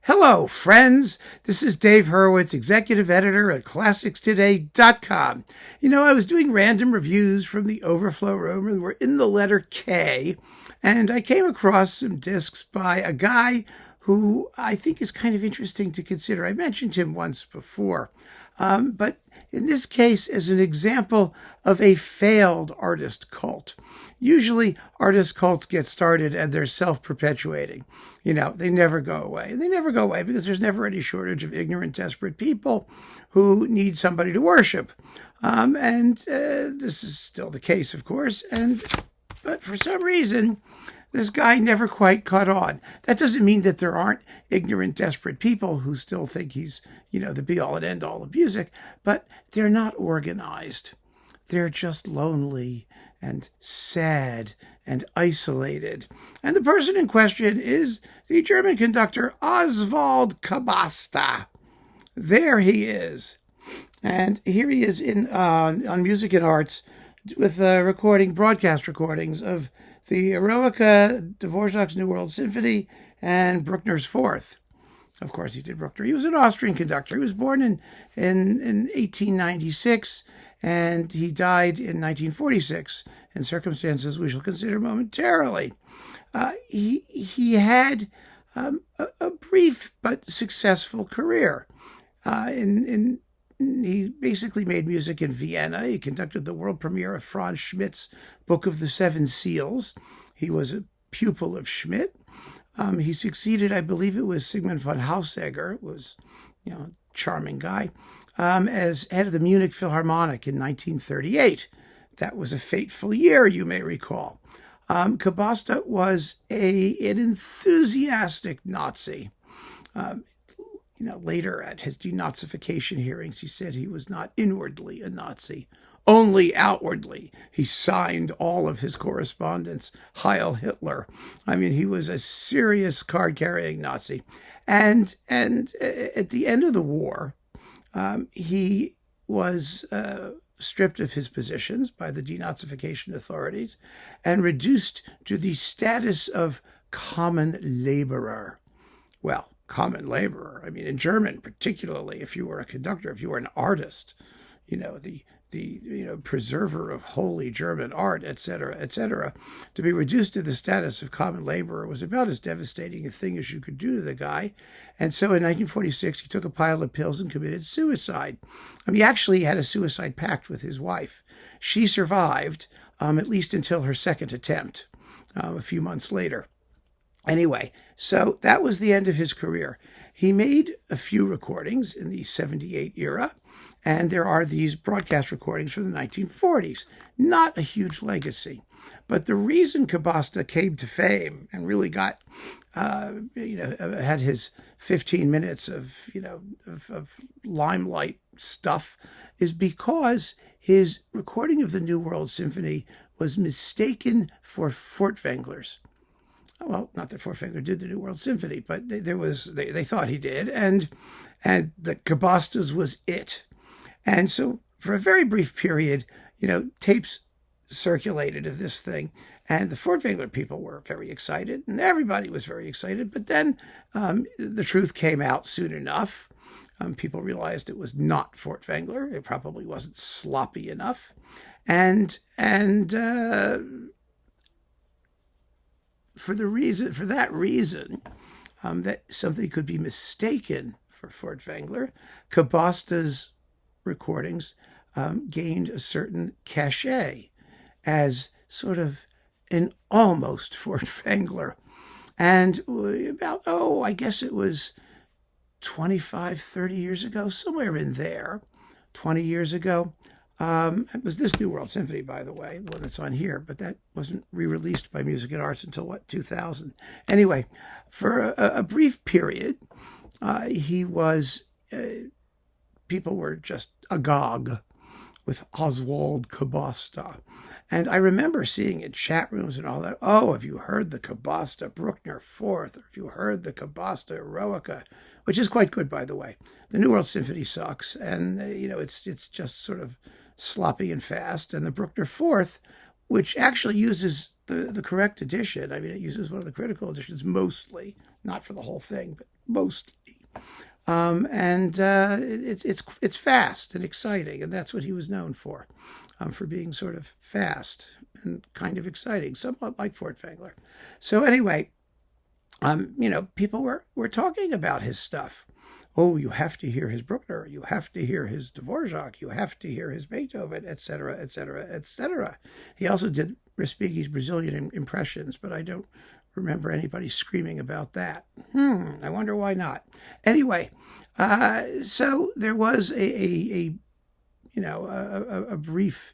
Hello, friends. This is Dave Hurwitz, executive editor at ClassicsToday.com. I was doing random reviews from the overflow room, and we're in the letter K, and I came across some discs by a guy who I think is kind of interesting to consider. I mentioned him once before, but in this case, as an example of a failed artist cult. Usually, artist cults get started and they're self-perpetuating. They never go away. They never go away because there's never any shortage of ignorant, desperate people who need somebody to worship. This is still the case, of course. But for some reason, this guy never quite caught on. That doesn't mean that there aren't ignorant, desperate people who still think he's, the be-all and end-all of music, but they're not organized. They're just lonely and sad and isolated. And the person in question is the German conductor Oswald Kabasta. There he is. And here he is on Music and Arts with broadcast recordings of the Eroica, Dvorak's New World Symphony, and Bruckner's Fourth. Of course, he did Bruckner. He was an Austrian conductor. He was born in 1896, and he died in 1946 in circumstances we shall consider momentarily. He had a brief but successful career. He basically made music in Vienna. He conducted the world premiere of Franz Schmidt's Book of the Seven Seals. He was a pupil of Schmidt. He succeeded, I believe it was Sigmund von Hausegger, was, a charming guy, as head of the Munich Philharmonic in 1938. That was a fateful year, you may recall. Kabasta was an enthusiastic Nazi. Later at his denazification hearings, he said he was not inwardly a Nazi, only outwardly. He signed all of his correspondence, Heil Hitler. He was a serious card-carrying Nazi. And at the end of the war, he was stripped of his positions by the denazification authorities and reduced to the status of common laborer. Well, common laborer. In German, particularly, if you were a conductor, if you were an artist, the preserver of holy German art, etc., to be reduced to the status of common laborer was about as devastating a thing as you could do to the guy. And so in 1946, he took a pile of pills and committed suicide. He actually had a suicide pact with his wife. She survived, at least until her second attempt, a few months later. Anyway, so that was the end of his career. He made a few recordings in the 78 era, and there are these broadcast recordings from the 1940s. Not a huge legacy. But the reason Kabasta came to fame and really got, had his 15 minutes of limelight stuff is because his recording of the New World Symphony was mistaken for Furtwängler's. Well, not that Furtwängler did the New World Symphony, but they thought he did, and that Kabasta's was it. And so for a very brief period, tapes circulated of this thing, and the Furtwängler people were very excited, and everybody was very excited. But then the truth came out soon enough. People realized it was not Furtwängler. It probably wasn't sloppy enough, and for that reason, that something could be mistaken for Furtwängler, Kabasta's recordings gained a certain cachet as sort of an almost Furtwängler. And about, I guess it was 25, 30 years ago, somewhere in there, 20 years ago, it was this New World Symphony, by the way, the one that's on here, but that wasn't re-released by Music and Arts until, 2000? Anyway, for a brief period, he was, people were just agog with Oswald Kabasta. And I remember seeing in chat rooms and all that, have you heard the Kabasta Bruckner Fourth? Or have you heard the Kabasta Eroica? Which is quite good, by the way. The New World Symphony sucks, and, it's just sort of sloppy and fast. And the Bruckner Fourth, which actually uses the correct edition. It uses one of the critical editions mostly, not for the whole thing, but mostly. And it's fast and exciting, and that's what he was known for being sort of fast and kind of exciting, somewhat like Furtwängler. So anyway, people were talking about his stuff. Oh, you have to hear his Bruckner, you have to hear his Dvorak, you have to hear his Beethoven, etc., etc., etc. He also did Respighi's Brazilian impressions, but I don't remember anybody screaming about that. I wonder why not. Anyway, so there was a brief,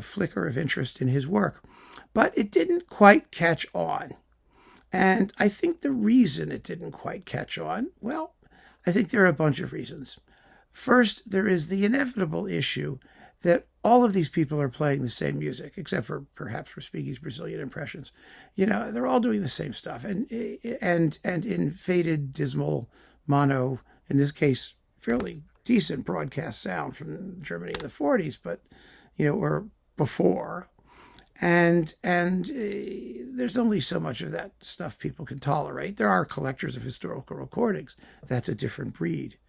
flicker of interest in his work, but it didn't quite catch on. And I think the reason it didn't quite catch on, well, I think there are a bunch of reasons. First, there is the inevitable issue that all of these people are playing the same music, except for perhaps Respighi's Brazilian impressions. They're all doing the same stuff, and in faded, dismal, mono, in this case, fairly decent broadcast sound from Germany in the 40s, but or before. And there's only so much of that stuff people can tolerate. There are collectors of historical recordings. That's a different breed.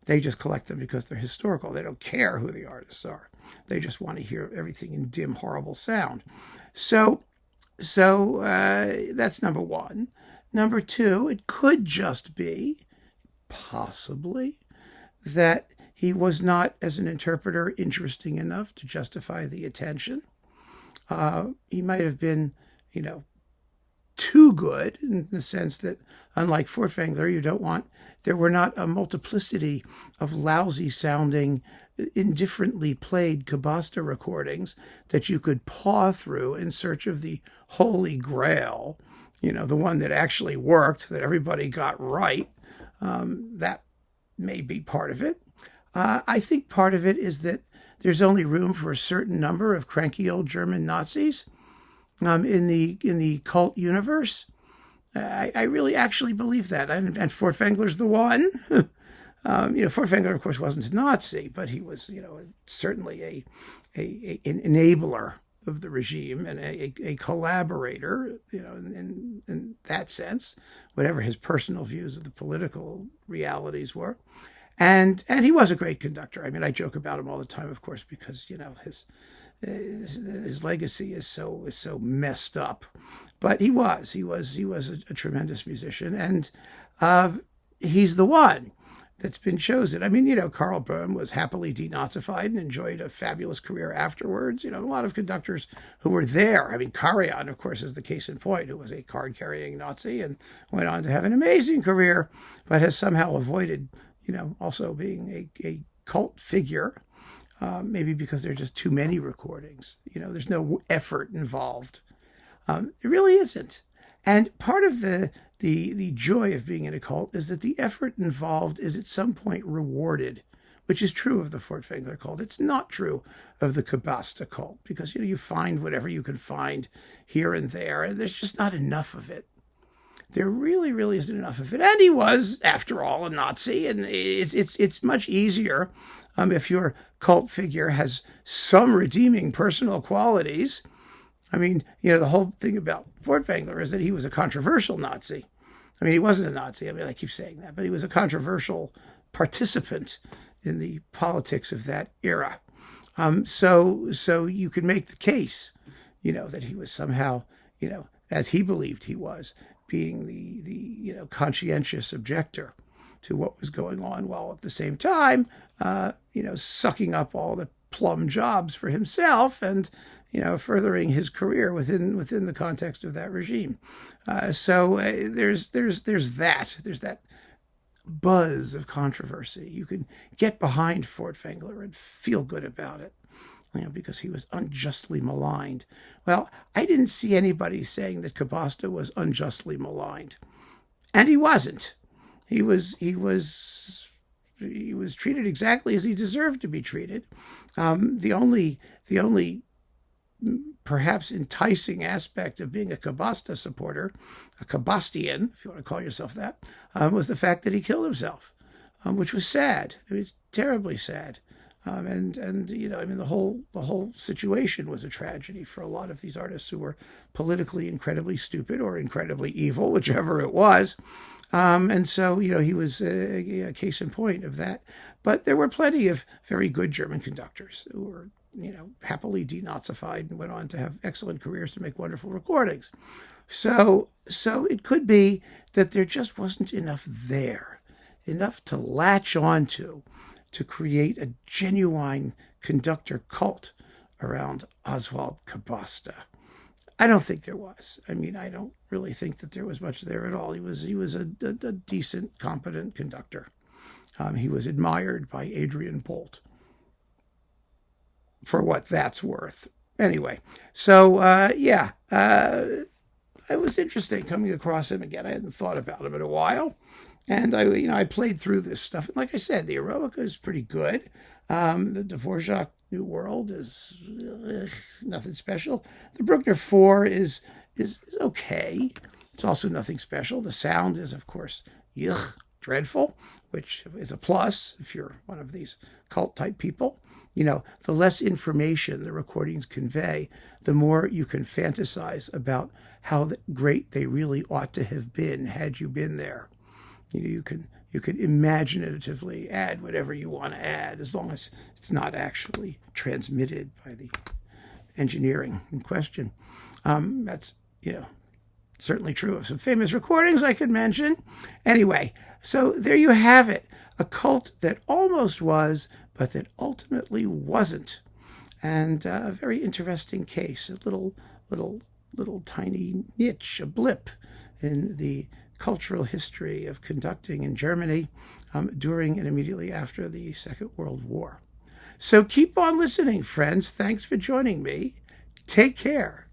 They just collect them because they're historical. They don't care who the artists are. They just want to hear everything in dim, horrible sound. So that's number one. Number two, it could just be, possibly, that he was not, as an interpreter, interesting enough to justify the attention. He might have been, too good in the sense that, unlike Furtwängler, there were not a multiplicity of lousy sounding, indifferently played Kabasta recordings that you could paw through in search of the holy grail, the one that actually worked, that everybody got right. That may be part of it. I think part of it is that there's only room for a certain number of cranky old German Nazis in the cult universe. I really actually believe that, and Furtwängler's the one. Furtwängler, of course, wasn't a Nazi, but he was, certainly an enabler of the regime and a collaborator, in that sense, whatever his personal views of the political realities were. And he was a great conductor. I mean, I joke about him all the time, of course, because his legacy is so messed up. But he was a tremendous musician, and he's the one that's been chosen. I mean, Karl Böhm was happily denazified and enjoyed a fabulous career afterwards. A lot of conductors who were there. I mean, Karajan, of course, is the case in point, who was a card-carrying Nazi and went on to have an amazing career, but has somehow avoided also being a cult figure, maybe because there are just too many recordings. There's no effort involved. There really isn't. And part of the joy of being in a cult is that the effort involved is at some point rewarded, which is true of the Furtwängler cult. It's not true of the Kabasta cult, because you find whatever you can find here and there, and there's just not enough of it. There really, really isn't enough of it. And he was, after all, a Nazi. And it's much easier if your cult figure has some redeeming personal qualities. I mean, the whole thing about Furtwängler is that he was a controversial Nazi. I mean, he wasn't a Nazi. I mean, I keep saying that. But he was a controversial participant in the politics of that era. So you could make the case, that he was somehow, as he believed he was, being the conscientious objector to what was going on, while at the same time, sucking up all the plum jobs for himself and, furthering his career within the context of that regime. So there's that buzz of controversy. You can get behind Furtwängler and feel good about it, because he was unjustly maligned. Well, I didn't see anybody saying that Kabasta was unjustly maligned, and he wasn't. He was treated exactly as he deserved to be treated. The only perhaps enticing aspect of being a Kabasta supporter, a Kabastian, if you want to call yourself that, was the fact that he killed himself, which was sad. It was terribly sad. And I mean, the whole situation was a tragedy for a lot of these artists who were politically incredibly stupid or incredibly evil, whichever it was. And so, he was a case in point of that. But there were plenty of very good German conductors who were, happily denazified and went on to have excellent careers to make wonderful recordings. So it could be that there just wasn't enough there, enough to latch onto to create a genuine conductor cult around Oswald Kabasta. I don't think there was. I mean, I don't really think that there was much there at all. He was a decent, competent conductor. He was admired by Adrian Bolt, for what that's worth. Anyway, so it was interesting coming across him again. I hadn't thought about him in a while, and I played through this stuff. And like I said, the Eroica is pretty good. The Dvorak New World is nothing special. The Bruckner 4 is okay. It's also nothing special. The sound is, of course, dreadful, which is a plus if you're one of these cult type people. The less information the recordings convey, the more you can fantasize about how great they really ought to have been had you been there. You can imaginatively add whatever you want to add, as long as it's not actually transmitted by the engineering in question. That's certainly true of some famous recordings I could mention. Anyway, so there you have it. A cult that almost was, but that ultimately wasn't. And a very interesting case, a little tiny niche, a blip in the cultural history of conducting in Germany during and immediately after the Second World War. So keep on listening, friends. Thanks for joining me. Take care.